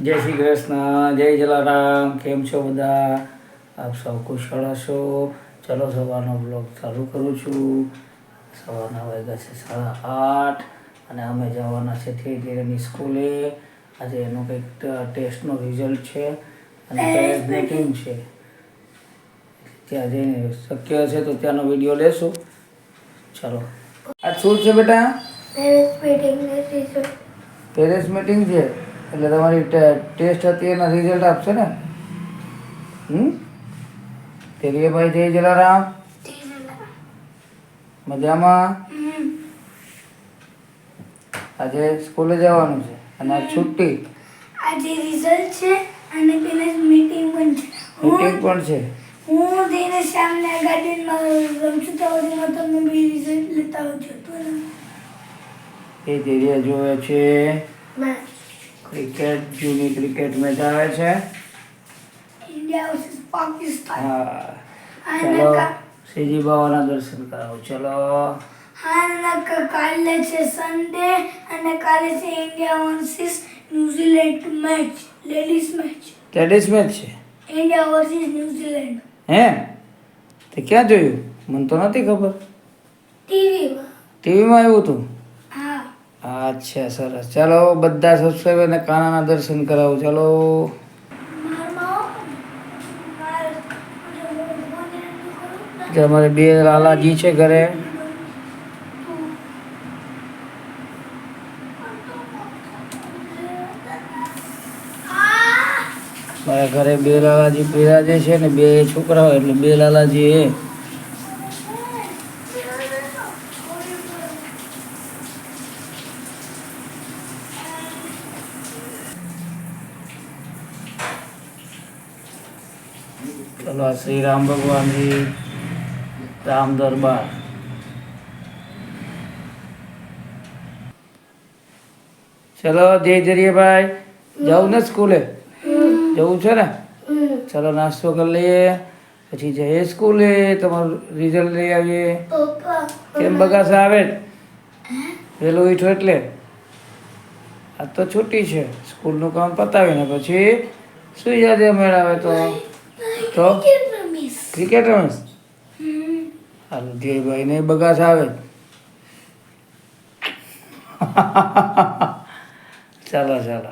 જય શ્રી કૃષ્ણ, જય જલારામ. કેમ છો બધા? આપ સૌ કુશળ હશો. ચલો સવારનો બ્લોગ ચાલુ કરું છું. સવારના વાગ્યા છે 8:30 અને અમે જવાના છે ધીરે ધીરેની સ્કૂલે. આજે એનું કંઈક ટેસ્ટનું રિઝલ્ટ છે અને પેરેન્ટ્સ મીટિંગ છે. ત્યાં જઈને શક્ય હશે તો ત્યાંનો વિડીયો લેશું. ચલો. આજ શું છે બેટા? પેરેન્ટ્સ મીટિંગ છે એટલે તમારી ટેસ્ટ હતી એના રિઝલ્ટ આપશે ને. તેરીએ ભાઈ જય જલારામ. મજામાં? આજે સ્કૂલે જવાનું છે અને આજ છુટ્ટી. આજે રિઝલ્ટ છે અને પેરેન્ટ્સ મીટિંગ પણ છે. મીટિંગ પણ છે. હું તેને સામને ગાર્ડનમાં રમશું તો તમને બી રિઝલ્ટ લેતા આવજો તો એ ધીરે જોવે છે ક્રિકેટ, જૂની ક્રિકેટ મેચ આવે છે. India versus Pakistan. હા, ચલો શ્રીજી બાવાના દર્શન કરાવો. ચલો. હા, કાલે છે સન્ડે અને કાલે છે India versus New Zealand match, ladies match. Ladies match છે. India versus New Zealand. હે? તે ક્યાં જોયું? મને તો નથી ખબર. ટીવીમાં. ટીવીમાં આવ્યું હતું? હા. અચ્છા, સરસ. ચાલો બધા સબસ્ક્રાઈબરને કાનાના દર્શન કરાવો. ચલો. કે અમારે બે લાલાજી છે ઘરે. મારા ઘરે બે લાલાજી બિરાજે છે ને બે છોકરાઓ એટલે બે લાલાજી એ. ચલો શ્રી રામ ભગવાનજી રામ દરબાર. ચલો જય જરીએભાઈ, જાઉં ને સ્કૂલે? જવું છે ને? ચલો નાસ્તો કરી લઈએ પછી જઈએ સ્કૂલે. તમારું રિઝલ્ટ લઈ આવીએ. કેમ બગાસા આવે? વહેલું ઉઠો એટલે આજ તો છુટ્ટી છે. સ્કૂલનું કામ પતાવીને પછી સુઈ જજે. મેળાવે તો ક્રિકેટ રમીશ. હાલ ધીરેભાઈ ને બગાસ આવે. ચાલો ચાલો.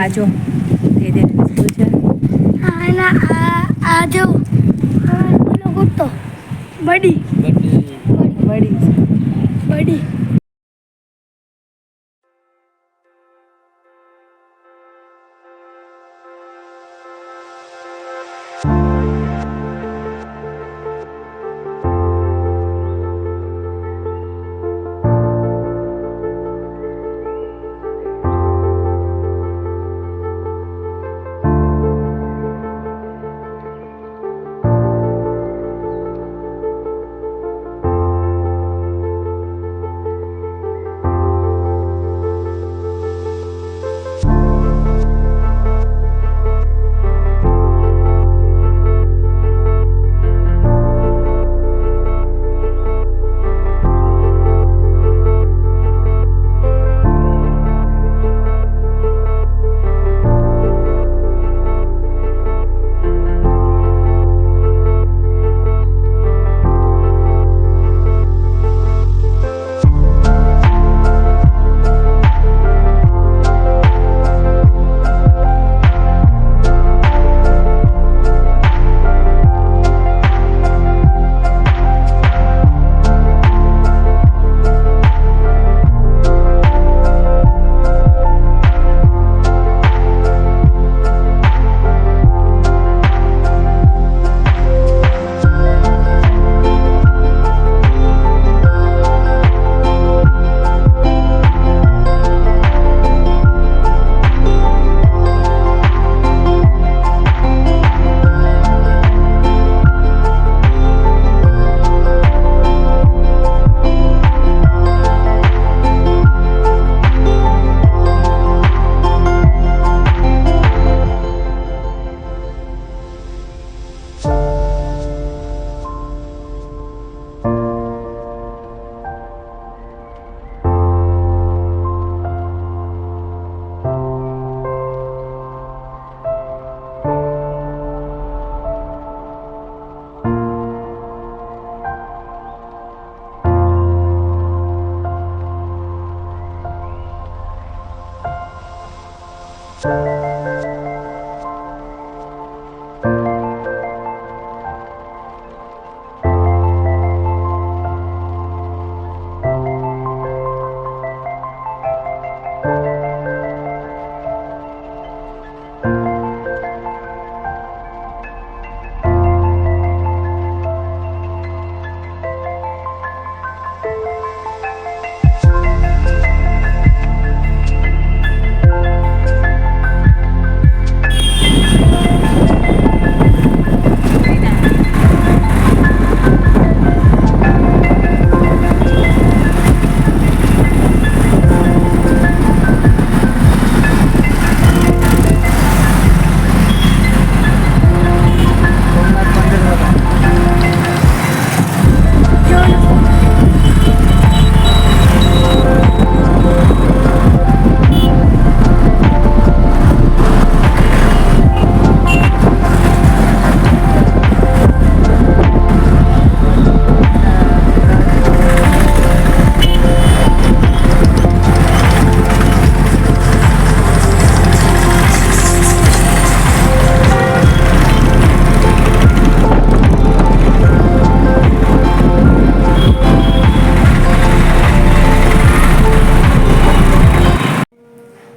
આ જો ધીરે ધીરે સ્કૂલ છે. આ જો પેલો કુત્તો બડી વળી છે. બડી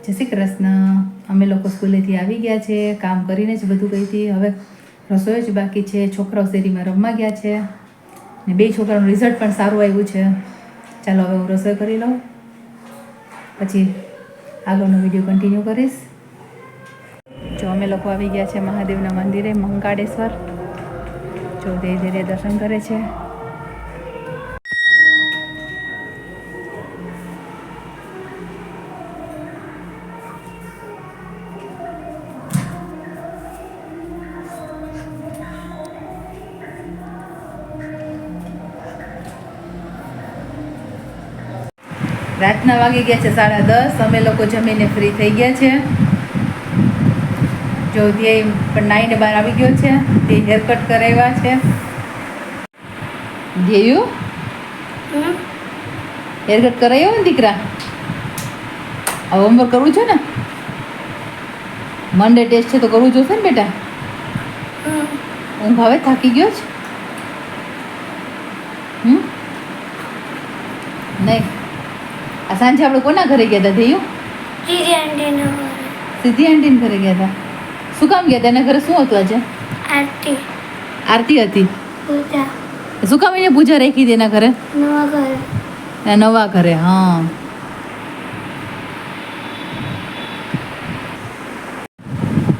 જય શ્રી કૃષ્ણ. અમે લોકો સ્કૂલેથી આવી ગયા છે, કામ કરીને જ બધું ગઈ હતી. હવે રસોઈ જ બાકી છે. છોકરાઓ શેરીમાં રમવા ગયા છે ને 2 છોકરાનું રિઝલ્ટ પણ સારું આવ્યું છે. ચાલો હવે હું રસોઈ કરી લઉં, પછી આગળનો વિડીયો કન્ટિન્યુ કરીશ. જો અમે લોકો આવી ગયા છે મહાદેવના મંદિરે, મંકાળેશ્વર. જો ધીરે ધીરે દર્શન કરે છે. રાતના વાગી ગયા છે 10:30. અમે લોકો જમીને ફ્રી થઈ ગયા છે. જો ધ્યેય પણ નાઈને બહાર આવી ગયો છે. તે હેરકટ કરાવ્યા છે. ધ્યેયુ હેરકટ કરાવ્યો ને દીકરા? હવે હોમવર્ક કરવું છે ને? મંડે ટેસ્ટ છે તો કરવું જોશે ને બેટા. ઊંઘ આવે, થાકી ગયો છે? નહીં. આ સાંજે આપણે કોના ઘરે ગયા હતા ધેયું? સીધી આંટીને ઘરે ગયા હતા. શું કામ ગયા હતા? એના ઘરે શું હતું આજે? આરતી આરતી હતી. પૂજા શું કામ એને પૂજા રાખી હતી એના ઘરે? નવા ઘરે એના નવા ઘરે. હા.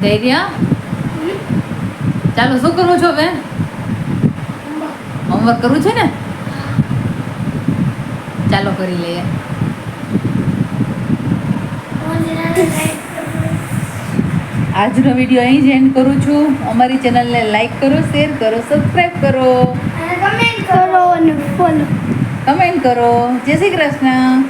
ધૈર્ય, ચાલો શું કરવું છો હવે? હોમવર્ક કરવું છે ને? ચાલો કરી લઈએ. આજનો વિડીયો અહીં જ એન્ડ કરું છું. અમારી ચેનલને લાઈક કરો, શેર કરો, સબસ્ક્રાઈબ કરો, અને કમેન્ટ કરો અને ફોલો કમેન્ટ કરો. જય શ્રી કૃષ્ણ.